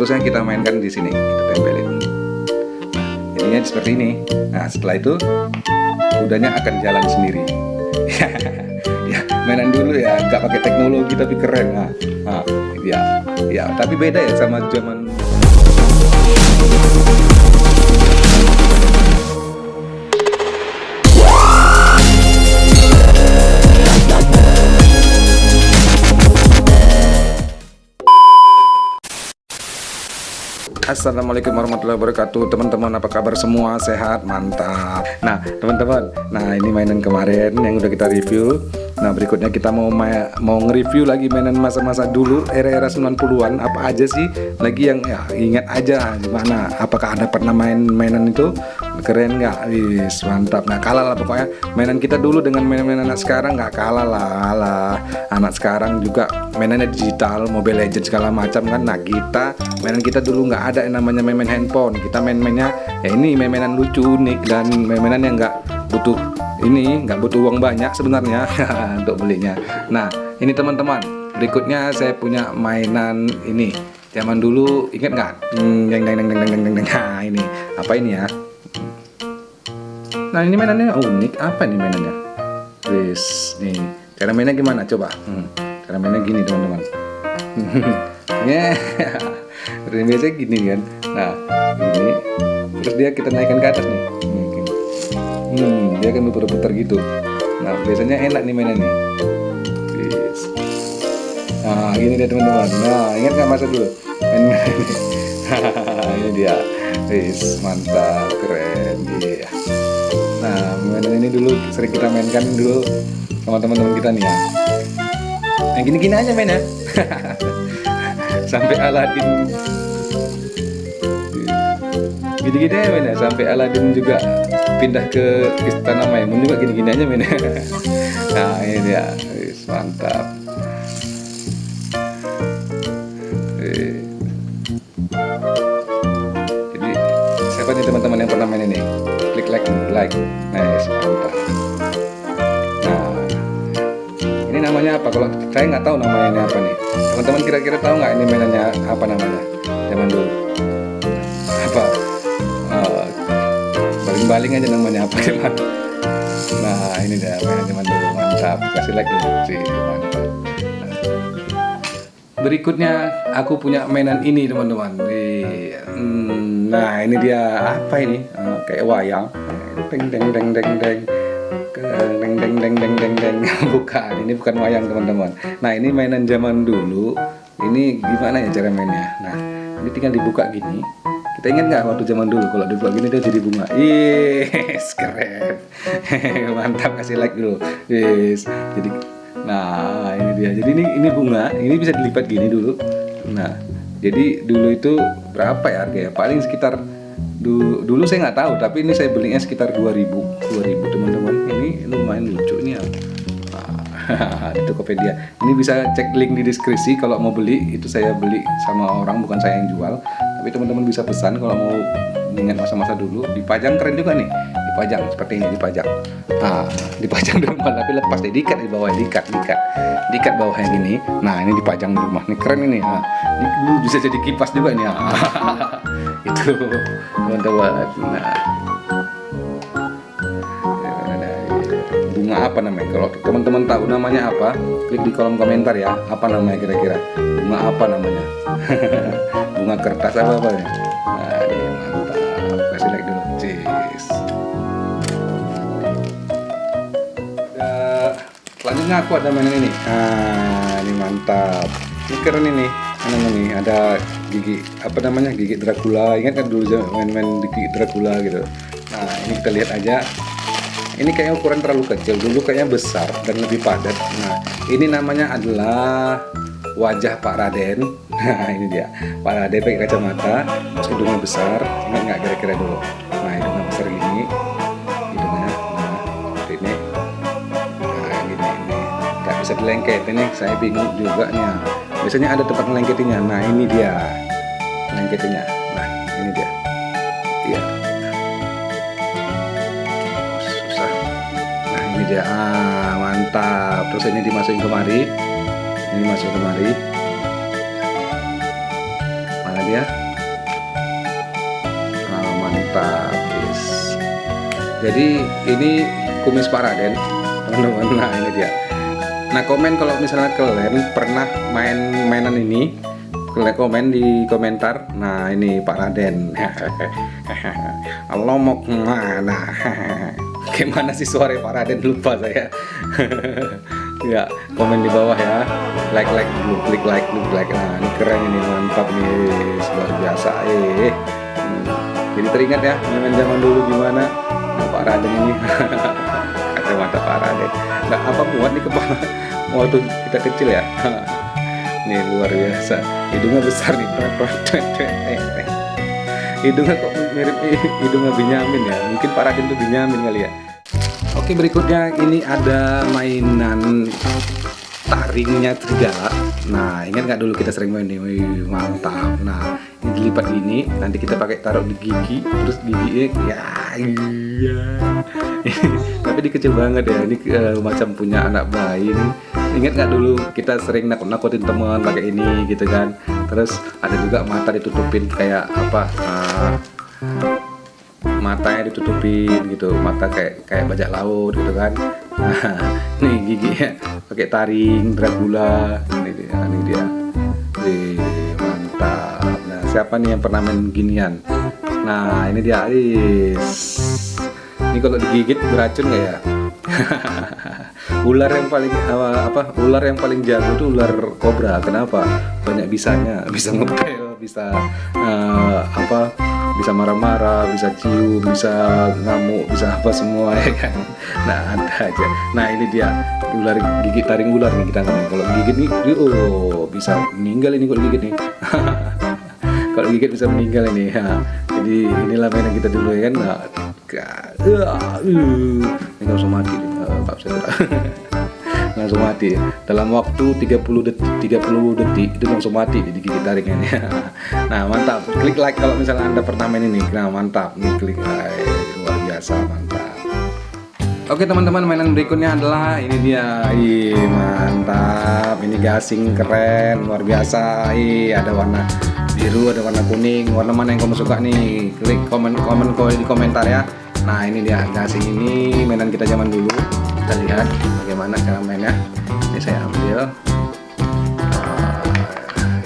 seterusnya kita mainkan di sini, kita tempelin. Jadinya seperti ini. Nah, setelah itu kudanya akan jalan sendiri. Ya, mainan dulu ya, nggak pakai teknologi tapi keren. Ya, tapi beda ya sama zaman. Assalamualaikum warahmatullahi wabarakatuh. Teman-teman, apa kabar semua? Sehat? Mantap. Nah teman-teman, ini mainan kemarin yang udah kita review. Nah berikutnya kita mau nge-review lagi mainan masa-masa dulu, era-era 90-an. Apa aja sih lagi yang ya, ingat aja gimana. Apakah Anda pernah main mainan itu? Keren nggak? Wis, mantap. Nggak kalah lah pokoknya. Mainan kita dulu dengan mainan anak sekarang nggak kalah lah. Anak sekarang juga mainannya digital, Mobile Legends segala macam kan. Nah mainan kita dulu nggak ada yang namanya main handphone. Kita main-mainnya ya ini mainan lucu, unik, dan mainan yang nggak butuh uang banyak sebenarnya untuk belinya. Nah ini teman-teman, berikutnya saya punya mainan ini. Zaman dulu ingat nggak? Nah ini apa ini ya? Nah ini mainannya unik. Apa nih mainannya? Wis, nih cara mainnya gimana? Coba. Cara mainnya gini teman-teman. Biasanya gini kan. Nah gini, terus kita naikkan ke atas nih. Dia akan berputar gitu. Nah biasanya enak nih mainannya. Yes. Nah gini deh teman-teman. Nah ingat nggak masa dulu main ini? Ini dia. Yes, mantap, keren. Iya. Nah mainan ini dulu sering kita mainkan dulu sama teman-teman kita nih ya. Nah gini-gini aja mainnya. Sampai Aladin. Gini-gini aja mainnya. Sampai Aladin juga pindah ke Istana Maimun juga gini-gini aja mainnya. Nah ini dia, mantap. Jadi siapa nih teman-teman yang pernah main ini? Klik like. Nice, mantap. Nah ini namanya apa? Kalau saya nggak tahu namanya apa nih. Teman-teman kira-kira tahu nggak ini mainannya apa namanya? Zaman dulu apa? Baling-baling aja namanya apa gimana? Nah ini dia mainan zaman dulu, mantap. Kasih like dulu sih, mantap. Berikutnya aku punya mainan ini teman-teman. Nah ini dia apa ini? Kayak wayang. Deng. Bukan, ini bukan wayang teman-teman. Nah ini mainan zaman dulu. Ini gimana ya cara mainnya? Nah ini tinggal dibuka gini. Kita ingat nggak waktu zaman dulu kalau dibuka gini dia jadi bunga. Yes, keren. Mantap, kasih like dulu. Yes. Jadi, nah ini dia. Jadi ini bunga. Ini bisa dilipat gini dulu. Nah jadi dulu itu berapa ya harganya? Paling sekitar dulu saya nggak tahu, tapi ini saya belinya sekitar 2000 teman-teman. Ini lumayan lucu ini ya. Di Tokopedia. Ini bisa cek link di deskripsi kalau mau beli. Itu saya beli sama orang, bukan saya yang jual. Tapi teman-teman bisa pesan kalau mau ingat masa-masa dulu. Dipajang keren juga nih. Dipajang seperti ini, dipajang. Dipajang di rumah tapi lepas deh, diikat di bawah, diikat bawah yang ini. Nah, ini dipajang di rumah. Ini keren ini. Ini dulu bisa jadi kipas juga nih. Itu teman-teman. Nah, bunga apa namanya? Kalau teman-teman tahu namanya apa, klik di kolom komentar ya. Apa namanya kira-kira? Bunga apa namanya? Bunga kertas apa ya? Nah, ini mantap. Kasih like dulu. Cheers. Selanjutnya aku ada mainan ini. Nah, ini mantap. Ini keren ini. Ini ada gigi apa namanya? Gigi Dracula. Ingat kan dulu main-main gigi Dracula gitu. Nah, ini kita lihat aja. Ini kayaknya ukuran terlalu kecil, dulu kayaknya besar dan lebih padat. Nah, ini namanya adalah wajah Pak Raden. Nah, ini dia. Pak Raden pakai kacamata, terus hidungnya besar. Ingat nggak kira-kira dulu? Nah, hidungnya besar gini. Hidungnya, seperti ini. Nah, ini. Nggak bisa dilengket. Ini saya bingung juga nih. Biasanya ada tempat melengketinya. Nah, ini dia melengketinya. Nah, ini dia. Iya. Ini dia, mantap. Terus ini dimasukin kemari. Mana dia. Nah, mantap, guys. Jadi ini kumis Pak Raden, teman-teman. Nah, ini dia. Nah, komen kalau misalnya kalian pernah mainan ini, kalian komen di komentar. Nah, ini Pak Raden. Allah mau kemana? Gimana sih suara Pak Raden, lupa saya. Ya, komen di bawah ya. Like dulu, klik like. Nah, ini keren, ini mantap nih, luar biasa. Jadi teringat ya main zaman dulu gimana. Nah, Pak Raden ini. Kacamata Pak Raden. Nggak apa muat nih kepala waktu kita kecil ya. Nih luar biasa. Hidungnya besar nih. Hidungnya kok mirip hidungnya Benyamin ya. Mungkin Pak Raden tuh Benyamin kali ya. Oke, berikutnya ini ada mainan taringnya serigala. Nah, ingat nggak dulu kita sering main nih? Wih, mantap. Nah, ini dilipat gini, nanti kita pakai taruh di gigi, terus giginya ya iya. Tapi ini kecil banget ya. Ini macam punya anak bayi nih. Ingat nggak dulu kita sering nakut-nakutin teman pakai ini gitu kan? Terus ada juga mata ditutupin kayak apa? Matanya ditutupin gitu, mata kayak bajak laut gitu kan. Nah, nih giginya pakai taring Dracula. Ini dia. Wih, mantap. Nah, siapa nih yang pernah main ginian? Nah, ini dia. Ini kalau digigit beracun nggak ya? Ular yang paling jago tuh ular kobra. Kenapa? Banyak bisanya, bisa ngepel, bisa bisa marah-marah, bisa cium, bisa ngamuk, bisa apa semua ya kan. Nah, ada aja. Nah, ini dia ular gigit taring ular nih kita ngomong. Kalau gigit nih, bisa meninggal ini kalau gigit nih. Kalau gigit bisa meninggal ini. Jadi inilah mainan kita dulu ya kan. Nah, ini langsung mati nih. Langsung mati dalam waktu 30 detik itu langsung mati digigit taringnya nih. Nah, mantap, klik like kalau misalnya Anda pernah main ini. Nah, mantap nih, klik like, luar biasa, mantap. Oke teman-teman, mainan berikutnya adalah ini dia. Mantap, ini gasing keren, luar biasa. Ada warna biru, ada warna kuning. Warna mana yang kamu suka nih? Klik komen di komentar ya. Nah, ini dia gasing, ini mainan kita zaman dulu. Kita lihat bagaimana cara mainnya. Ini saya ambil.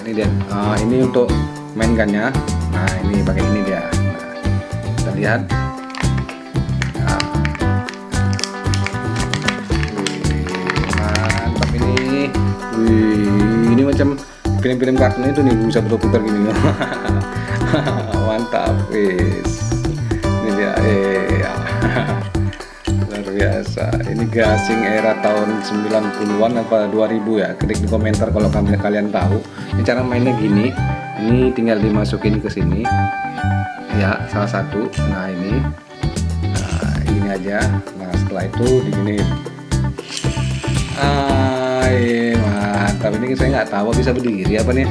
Ini dia. Ini untuk mainkannya. Nah, ini pakai ini dia. Nah, kita lihat. Mantap ini. Ini macam film-film kartun itu nih, bisa putar-putar gini. Mantap, ini dia. Biasa. Ini gasing era tahun 90-an apa 2000 ya. Klik di komentar kalau kalian tahu. Ini cara mainnya gini. Ini tinggal dimasukin ke sini. Ya, salah satu. Nah, ini. Nah, ini aja. Nah, setelah itu diginiin. Mantap. Ini saya nggak tahu bisa berdiri apa nih.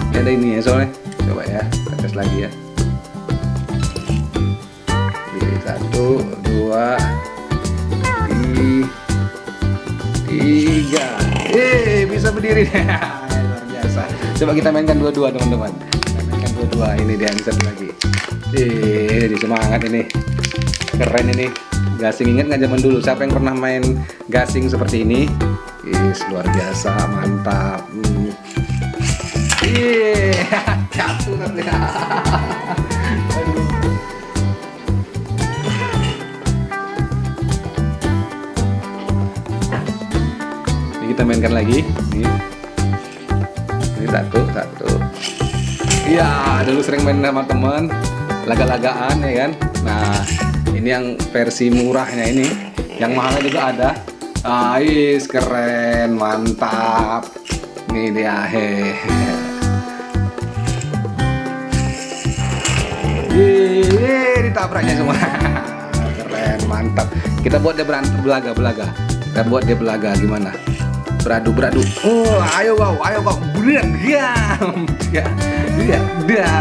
Ini ada ini ya soalnya. Coba ya, kita tes lagi ya. 1, 2, 3. Bisa berdiri. Luar biasa. Coba kita mainkan dua-dua teman-teman. Kita mainkan dua-dua. Ini dia, bisa lagi. Ini semangat ini. Keren ini. Gasing, ingat nggak zaman dulu? Siapa yang pernah main gasing seperti ini? Luar biasa, mantap. Jatuh nanti. Aduh. Kita mainkan lagi. Ini satu. Iya, dulu sering main sama teman, laga-lagaan ya kan. Nah, ini yang versi murahnya ini, yang mahalnya juga ada. Keren, mantap. Ini dia. Ditabraknya semua. Keren, mantap. Kita buat dia belaga. Kita buat dia belaga gimana? Beradu. Ayo kau, berat dia,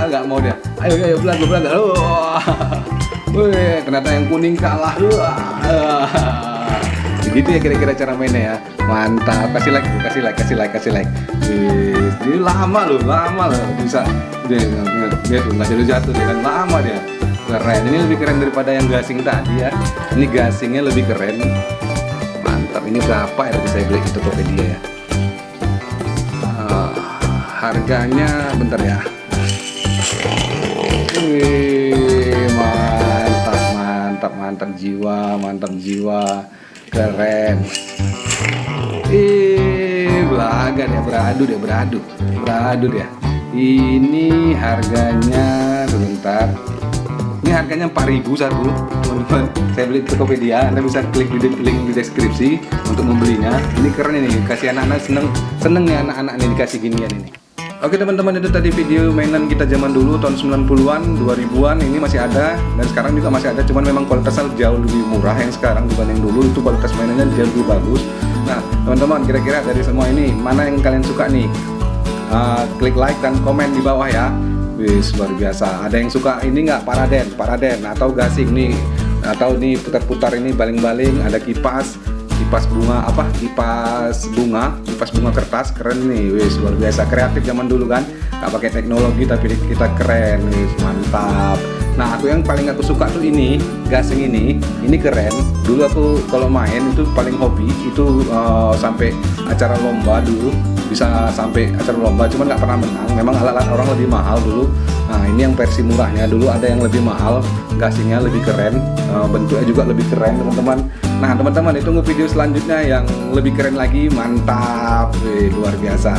nggak mau dia. Ayo belaga. Wih, ternyata yang kuning kalah. Begitu ya kira-kira cara mainnya ya. Mantap, kasih like, kasih like, kasih like, kasih like. Ini lama loh bisa. Dia tuh nggak jatuh dia kan, lama dia. Keren, ini lebih keren daripada yang gasing tadi ya. Ini gasingnya lebih keren. Mantap, ini berapa ya tadi saya beli di Tokopedia ya? Harganya bentar ya. Mantap jiwa, keren. Belaga dia, beradu dia. Ini harganya sebentar. Ini harganya 4.000 satu, teman-teman. Saya beli di Tokopedia. Anda bisa klik di link di deskripsi untuk membelinya. Ini keren ini, kasih anak-anak seneng nih anak-anak nih dikasih ginian ini. Oke teman-teman, itu tadi video mainan kita zaman dulu tahun 90-an, 2000-an. Ini masih ada dan sekarang juga masih ada, cuman memang kualitasnya jauh lebih murah yang sekarang dibanding dulu. Itu kualitas mainannya jauh lebih bagus. Nah teman-teman, kira-kira dari semua ini mana yang kalian suka nih? Klik like dan komen di bawah ya. Wis, luar biasa. Ada yang suka ini nggak, paraden atau gasing nih, atau ini putar-putar ini baling-baling, ada kipas bunga kipas bunga kertas, keren nih. Wis, luar biasa, kreatif zaman dulu kan, nggak pakai teknologi tapi kita keren. Wis, mantap. Nah aku yang paling aku suka tuh ini gasing ini keren. Dulu aku kalau main itu paling hobi itu sampai acara lomba dulu, bisa sampai acara lomba, cuman nggak pernah menang. Memang alat-alat orang lebih mahal dulu. Nah ini yang versi murahnya, dulu ada yang lebih mahal, gasingnya lebih keren, bentuknya juga lebih keren teman-teman. Nah teman-teman, ditunggu video selanjutnya yang lebih keren lagi. Mantap, luar biasa.